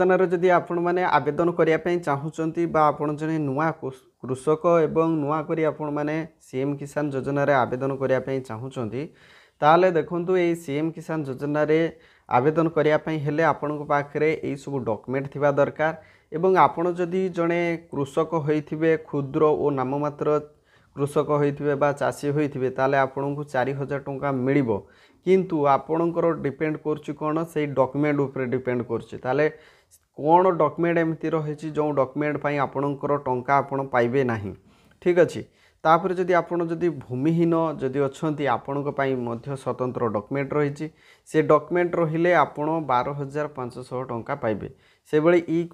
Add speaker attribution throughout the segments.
Speaker 1: योजनार जदि आपण मैंने आवेदन करने चाहूँगी आपण जड़े नुआ कृषक एवं नुआ करी आपण मैंने सीएम किसान योजन आवेदन करने चाहूँगी ताहले देखंतु ये सीएम किसान योजन आवेदन करने हेले आपण पाखे यही सब डॉक्यूमेंट थिबा दरकार एवं आपण जदि जड़े कृषक होइथिबे क्षुद्र और नाममात्र कृषक होइथिबे बा चाषी होइथिबे ताले आपण को 4000 टंका मिलिबो किंतु आपणकर डिपेंड करछि कोन से डॉक्यूमेंट ऊपर डिपेंड करछि ताले कोन डॉक्यूमेंट एमती रही जो डॉक्यूमेंट पई आपणकर टंका आपण पाइबे नाही ठीक अछि तापर जदि आपण जदि भूमिहीन जदि अछंती आपणक पई मध्य स्वतंत्र डॉक्यूमेंट रही से डॉक्यूमेंट रहिले आपण 12500 टंका पाइबे से बळे ई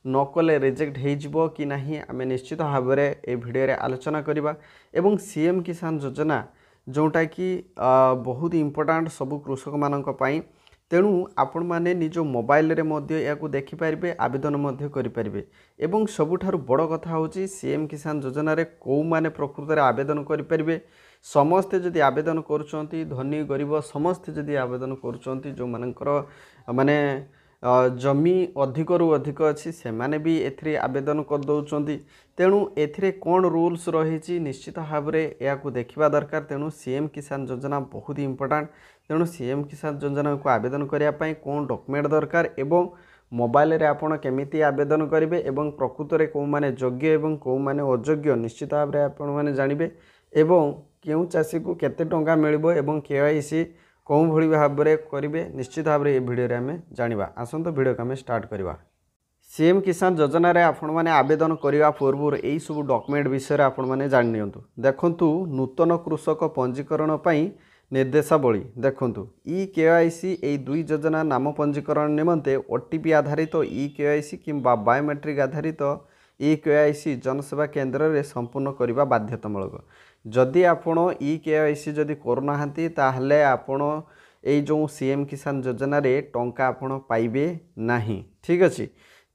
Speaker 1: न कले रिजेक्ट हो कि नहीं आम निश्चित भाव में ये भिडियो आलोचना करवा एवं सीएम किसान योजना जोटा कि बहुत इम्पोर्टाट सबू कृषक मानक पई तेणु आपण मैंने निज मोबाइल रे मध्य या देखिपारे आवेदन करें एवं सबुठारु बड़ कथा होची सीएम किसान योजना रे कौ माने प्रकृत रे आवेदन करें समस्ते जदि आवेदन करुँच धनी गरीब समस्ते जदि आवेदन करुँच जो मानकर माने जमी अधिक रु अधिक अच्छी से माने भी एथिरे आवेदन कर दौरान तेणु एथिरे कौन रूल्स रही निश्चित भाव में या देखा दरकार तेणु सीएम किसान योजना बहुत इम्पोर्टाट तेणु सीएम किसान योजना को आवेदन करने कौन डॉक्यूमेंट दरकार एवं मोबाइल रे आपण केमिति आवेदन करेंगे एवं प्रकृत में कौ माने योग्य एवं कौ माने अयोग्य निश्चित भाव में आपण मैंने जानवे एवं केउ चाषी को केते टंका मिलिबो एवं केवाईसी कौ भली भाव में करेंगे निश्चित भाव में ये भिडियो आम जाना आसत भिडियो को आम स्टार्ट करवा सीएम किसान योजना रे आपण मैंने आवेदन करने पूर्व यही सब डॉक्यूमेंट विषय आपण मैंने जान नियंतु देखंतु नूतन कृषक पंजीकरण पई निर्देशावली देखंतु ई केवाईसी यही दुई योजना नाम पंजीकरण निमंते ओटीपी आधारित ई केवाईसी किंबा बायोमेट्रिक आधारित ई केवाईसी जनसेवा केन्द्र रे संपूर्ण करने बाध्यतामूलक जदि आपण ई केवाईसी जदि करूना ताहले आपण ए जो सीएम किसान योजना रे टंका आपण पाइबे नाही ठीक अछि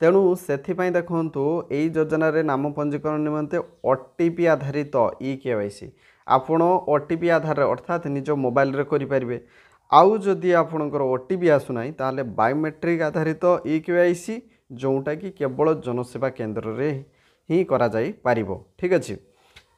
Speaker 1: तेणु सेथिपाई देखंतु एई योजना रे नाम पंजीकरण निमंते ओटीपी आधारित ई केवाईसी आपण ओटीपी आधार अर्थात निज मोबाइल रे करि परिबे आउ जदि आपणकर ओटीपी आसुना ताहले बायोमेट्रिक आधारित ई केवाईसी जोटा कि केवल जनसेवा केन्द्र रे ही करा जाई पारिबो ठीक अछि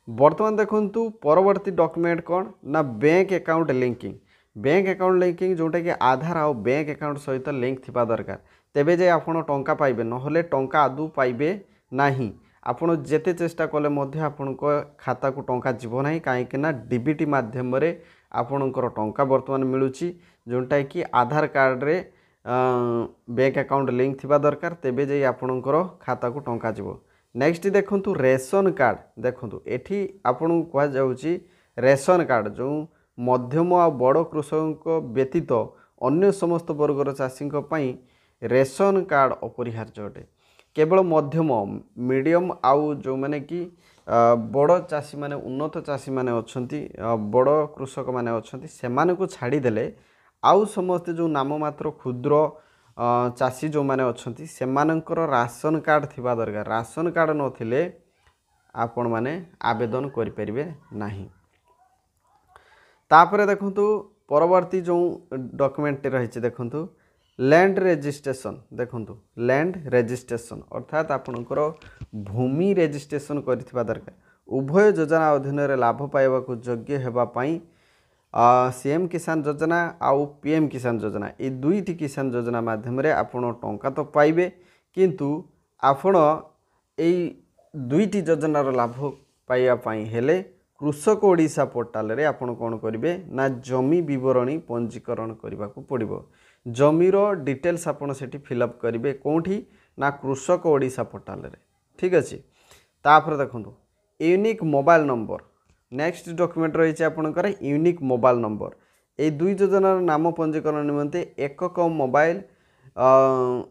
Speaker 1: वर्तमान देखंतु परवर्ती डॉक्यूमेंट कौन ना बैंक अकाउंट लिंकिंग जोटा कि आधार आ बैंक अकाउंट सहित लिंक थिबा दरकार तेबे जे आपण टंका पाइबे नहले टंका आदु पाइबे नाही आपण जेते चेष्टा कले मध्य आपण खाता को टंका जीव नाही काहे कि ना डीबीटी माध्यम रे आपणकर टंका वर्तमान मिलुची जोटा कि आधार कार्ड रे बैंक अकाउंट लिंक थिबा दरकार तेबे जे आपणकर खाता को टंका जीव नेक्स्ट देखंतु रेशन कार्ड देखंतु एठी आपन को जाउची रेशन कार्ड जो मध्यम आ बड़ कृषक व्यतीत अन्य समस्त वर्गर चाषी पई रेशन कार्ड अपरिहार्य अटे केवल मध्यम मीडियम आउ जो माने कि बड़ चाषी माने उन्नत चाषी माने अछंती बड़ कृषक माने अछंती सेमान को छाड़ी देले आउ समस्त जो नाम मात्र क्षुद्र चाषी जो माने अछंती सेमानकर राशन कार्ड थिबा दरकार राशन कार्ड नथिले आपण माने आवेदन करि परिबे नाही तापरे देखंतु परवर्ती जो डॉक्यूमेंट रही देखंतु लैंड रजिस्ट्रेशन देखंतु लैंड रजिस्ट्रेशन अर्थात आपणकर भूमि रजिस्ट्रेशन करिथिबा दरकार उभय योजना अधीन रे लाभ पाइबा को योग्य हेबा पई सीएम किसान योजना आउ पीएम किसान योजना ये दुईटी किसान योजना माध्यम रे आपण टंका तो पाइबे किंतु आपण एई दुईटी योजनार लाभ पाइबा पई हेले कृषक ओडिशा पोर्टाल रे आपण कोन करिवे ना जमी विवरणी पंजीकरण करबा को पड़िबो जमीर डिटेल्स आपण सेठी फिलअप करिवे कोठी ना कृषक ओडिशा पोर्टाल रे ठीक अछि तापर देखंतु unique mobile number next document रही आपणकर यूनिक मोबाइल नंबर ये दुई योजनार नाम पंजीकरण निमंते एकक मोबाइल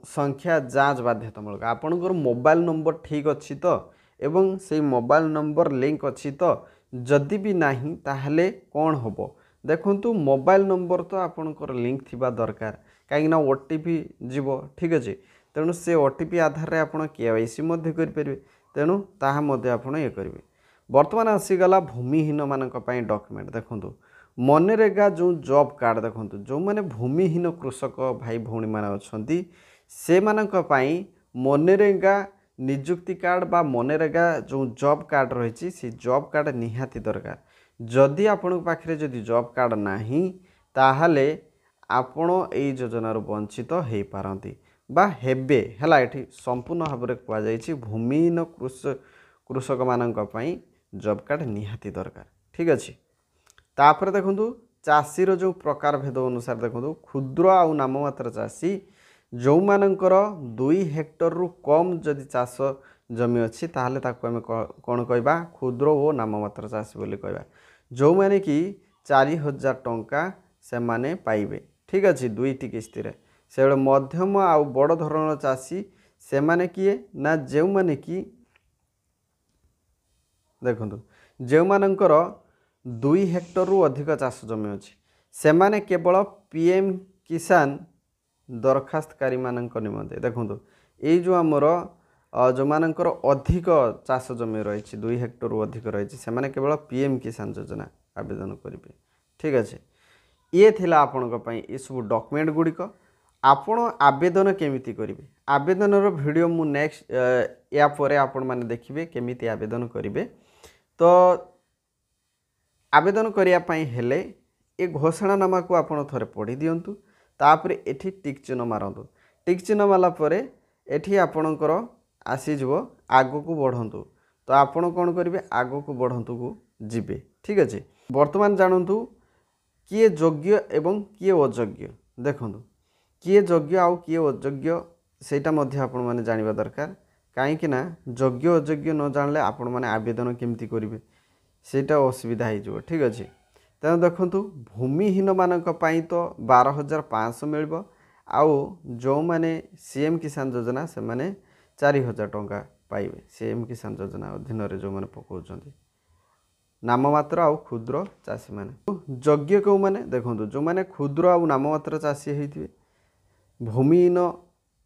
Speaker 1: संख्या जांच बाध्यतामूलक आपणकर मोबाइल नंबर ठीक अच्छी तो एवं से मोबाइल नंबर लिंक अच्छी तो जदि भी नहीं ताहले कौन हम देखंतु मोबाइल नंबर तो आपणकर लिंक थिबा दरकार कहीं ओटीपी जीव ठीक अच्छे तेणु से ओटीपी आधार रे आपण केवाईसी मध्य करि परिबे तेणु ताहा मध्य आपण ये करिवे वर्तमान आसीगला भूमिहीन मानक पई डॉक्यूमेंट देखंतु मनरेगा जो जॉब कार्ड देखंतु जो माने भूमिहीन कृषक भाई भौणी माने अछंती सेमानंक पई मनरेगा निजुक्ति कार्ड बा मनरेगा जो जॉब कार्ड रही से जॉब कार्ड निहाती दरकार जदि आपण पाखे जदि जॉब कार्ड नाही ताहले आपण एई योजनार वंचित हो पारती बा हेबे हैला एठी संपूर्ण भाव में कहुई भूमिहीन कृषक मानक पई जॉब कार्ड निहाती दरकार ठीक अच्छे। तापर देखु चाषीर जो प्रकार भेद अनुसार देखो क्षुद्र आउ नाममात्र चाषी जो मानकर 2 हेक्टर रु कम जदि चाष जमी अच्छी ताहले ताको आमे कौन कहबा क्षुद्र और नाममात्र चाषी बोली कहबा जो माने कि 4000 टंका से माने पाइबे ठीक अच्छे 2टी किस्ती रे से मध्यम आउ बड़ धरण चाषी से माने किए ना जो माने कि देखो जो मानकर 2 हेक्टर रु अधिक चाष जमी अच्छी से माने केवल पीएम किसान दरखास्तकारी मानक निमंते देखो ये जो आमर जो मानकर अधिक चाष जमी रही 2 हेक्टर रु अधिक रही से माने केवल पीएम किसान योजना आवेदन करेंगे ठीक अच्छे। ये थिला आपनक पई ये सब डॉक्यूमेंट गुड़िक आपण आवेदन केमिति करिवे आवेदन वीडियो मु नेक्स्ट या परे आपण माने देखिबे केमिति आवेदन करिवे। तो आवेदन करिया पई हेले ए घोषणानामा को आपण थरे पढ़ी दियंतु तापर एठी टिक चिन्ह मारंतु टिक चिन्ह माला परे एठी आपणकर आसीजिवो आगो को बढ़ंतु तो आपण कोन करिवे आगो को बढ़ंतु को जिबे ठीक अछि। वर्तमान जानंतु किए योग्य एवं किए अयोग्य देखंतु किए योग्य आउ किए अयोग्य सेटा मध्ये आपण माने जानिबा दरकार काहे कि ना योग्य अयोग्य न जानले आपण माने आवेदन केमिति करिवे सेटा असुविधा हो जो ठीक अच्छे। तेणु देखु भूमिहीन मानक पई तो 12,500 मिल आउ जो माने सीएम किसान योजना से माने 4,000 टंका पाइबे सीएम किसान योजना अधीन जो माने पकाउछंती नाममात्र आउ क्षुद्र चाषी माने योग्य को माने देखो जो माने क्षुद्र आउ नाममात्र चाषी होइथिबे भूमिहीन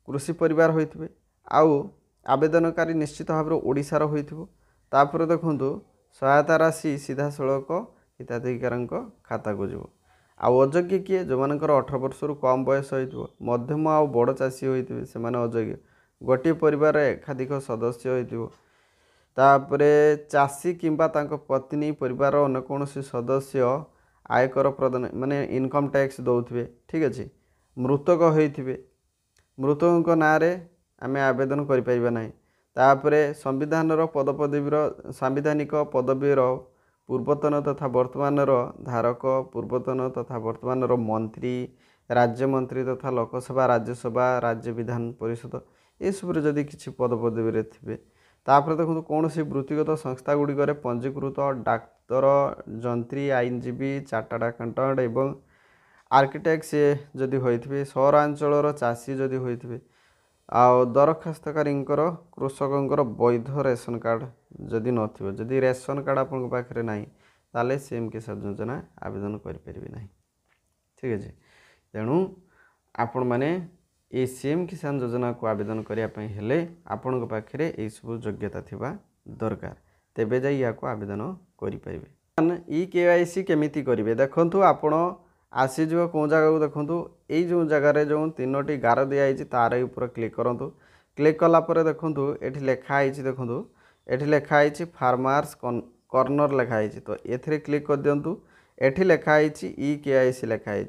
Speaker 1: कृषि परिवार होइथिबे आउ आवेदनकारी निश्चित भाव में ओडिशार होइथिबो तापर देखो सहायता राशि सीधा सड़क हिताधिकार खाता को जीव आउ अयोग्य किए जो मानकर 18 वर्ष रु कम बयस हो मध्यम आउ बड़ चाषी होइथिबे से माने अयोग्य गोटे परिवार एकाधिक सदस्य होइथिबो तापरे चाषी किंबा तांको पत्नी परिवार अन्य कौन सदस्य आयकर प्रदान माने इनकम टैक्स दौथिबे ठीक अच्छे। मृतक होइथिबे मृतक नाँ रे आमे आवेदन करि पाइबा नाही तापरे संविधान सांविधानिक पदवीर पूर्वतन तथा वर्तमान धारक पूर्वतन तथा वर्तमान मंत्री राज्य मंत्री तथा लोकसभा राज्यसभा राज्य विधान परिषद ये सब जदि किसी पदपदवी थे तापर देखो कौन सी वृत्तिगत संस्था गुड़िक पंजीकृत डाक्तर जंत्री आईनजीवी चार्टर्ड अकाउंटेंट एवं आर्किटेक्ट से जदि होइथिबे सहरांचल चाषी जदि होइथिबे आ दरखास्तकारी कृषक वैध रेशन कार्ड जदि नथिबो जदि रेशन कार्ड आपन पाखरे नाही ताले सीएम किसान योजना आवेदन करि परिबे नाही ठीक अछि। तेणु आपण माने ए सीएम किसान योजना को आवेदन करिया पई हेले आपन पाखरे ए सब योग्यता थिबा दरकार तेबे जाई या को आवेदन करि परिबे। ई केवाईसी केमिति करिवे देखंतु आपण आसीज कौन जगह को देखो ये जो जगार जो 3टी गार दिखाई तार ऊपर क्लिक करूँ क्लिक कलापर देखो ये लिखाई देखो ये लिखाई फार्मर्स कॉर्नर लिखाई तो ये क्लिक कर दिंतु ये लिखाई ई केआईसी लिखाई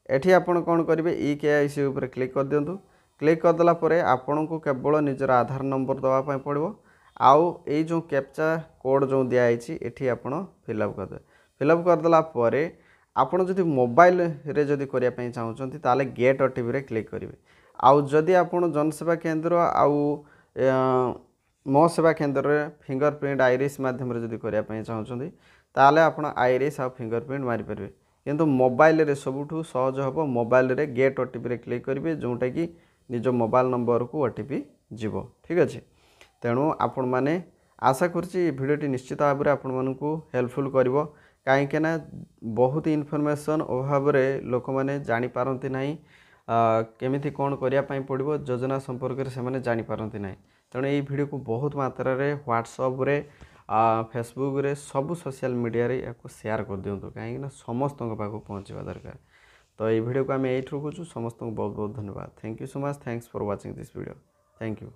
Speaker 1: एठी आपण कौन करेंगे ई केआईसी ऊपर क्लिक कर दिंतु क्लिक करदेला आपण को केवल निजर आधार नंबर दवाई पड़ो आउ ये जो कैप्चा कोड जो दिखाई एठी आपण फिलअप करदे फिलअप करदेला आपण जदि मोबाइल रे जदि करिया पई चाहउछंती ताले गेट ओटीपी रे क्लिक करिवे आउ जदि आपण जनसेवा केंद्र आउ मो सेवा केंद्र रे फिंगरप्रिंट आईरिस माध्यम रे जदि करिया पई चाहउछंती ताले आपण आईरिस आ फिंगरप्रिंट मारि परबे किंतु मोबाइल रे सबुठु सहज हबो मोबाइल रे गेट ओटीपी रे क्लिक करिवे जोंटा कि निज मोबाइल नंबर को ओटीपी जीवो ठीक अछि। तेणु आपण माने आशा करछि भिडियोटी निश्चित भाव में आपण मानकु हेल्पफुल करिवो कहीं ना बहुत इनफॉरमेशन अभाव में लोक मैंने जापारती ना केमिति कौन करने पड़ो योजना संपर्क से जापारती ना तेणु ये वीडियो को बहुत मात्रा रे व्हाट्सएप रे फेसबुक रे सब सोशल मीडिया रे या शेयर कर दिंतु कहीं समस्त पाक पहुँचवा दरकार। तो ये वीडियो को आम ये रखुचु समस्त बहुत बहुत धन्यवाद thank you so much thanks for watching this video thank you.